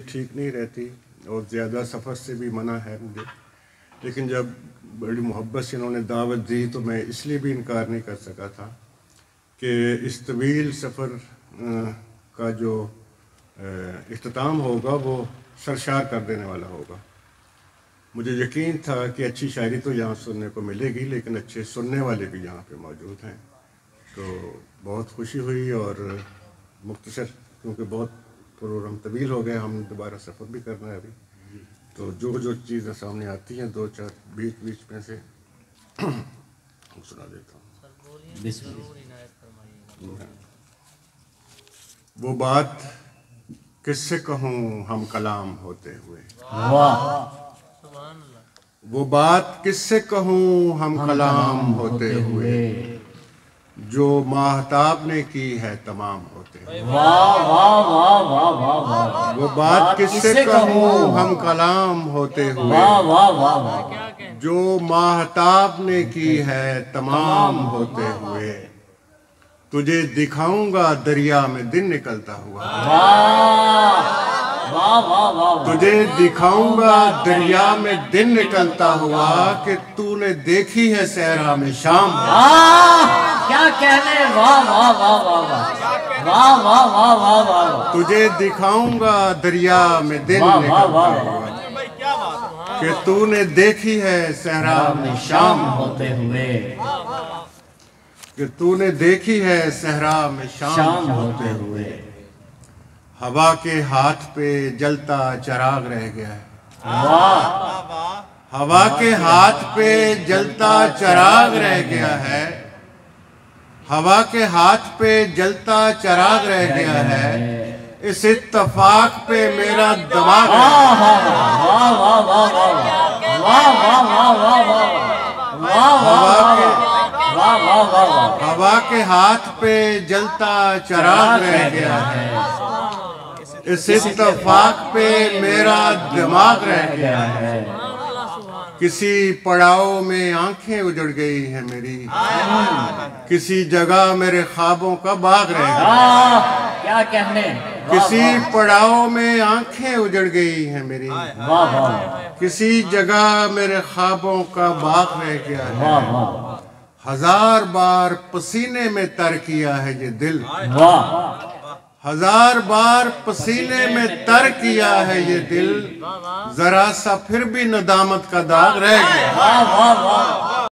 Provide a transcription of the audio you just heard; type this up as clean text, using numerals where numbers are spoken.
ठीक नहीं रहती और ज़्यादा सफ़र से भी मना है मुझे, लेकिन जब बड़ी मोहब्बत से इन्होंने दावत दी तो मैं इसलिए भी इनकार नहीं कर सका था कि इस तवील सफ़र का जो इख्तिताम होगा वो सरशार कर देने वाला होगा। मुझे यकीन था कि अच्छी शायरी तो यहाँ सुनने को मिलेगी, लेकिन अच्छे सुनने वाले भी यहाँ पे मौजूद हैं, तो बहुत खुशी हुई। और मुख्तसर क्योंकि बहुत प्रोग्राम तवील हो गए, हम दोबारा सफ़र भी करना है अभी, तो जो चीज़ें सामने आती हैं दो चार बीच में से सुना देता हूँ। वो बात किससे कहूँ हम कलाम होते हुए, वो बात किससे कहूँ हम कलाम होते हुए, जो माहताब ने की है तमाम होते हुए। वो बात किससे कहूँ हम कलाम होते हुए, जो माहताब ने की है तमाम होते हुए। तुझे दिखाऊंगा दरिया में दिन निकलता हुआ, तुझे दिखाऊंगा दरिया में दिन निकलता हुआ, कि तूने देखी है सहरा में शाम। क्या कहने, वाह वाह वाह वाह वाह वाह वाह वाह वाह वाह। तुझे दिखाऊंगा दरिया में दिन निकलता हुआ, कि तूने देखी है सहरा में शाम होते हुए, कि तूने देखी है सहरा में शाम होते हुए। हवा के हाथ पे जलता चिराग रह गया है, हवा के हाथ पे जलता चिराग रह गया है, हवा के हाथ पे जलता चिराग रह गया है। इस इत्तफाक पे मेरा दिमाग, हवा के हाथ पे जलता चिराग रह गया है, इस इत्तफाक पे मेरा दिमाग रह गया है। किसी पड़ाव में आंखें उजड़ गई है मेरी, किसी जगह मेरे ख्वाबों का बाग रह गया। क्या कहने, किसी पड़ाव में आंखें उजड़ गई है मेरी, किसी जगह मेरे ख्वाबों का बाग रह गया है। हजार बार पसीने में तर किया है ये दिल, हजार बार पसीने में तर किया है ये दिल, जरा सा फिर भी नदामत का दाग रह गया।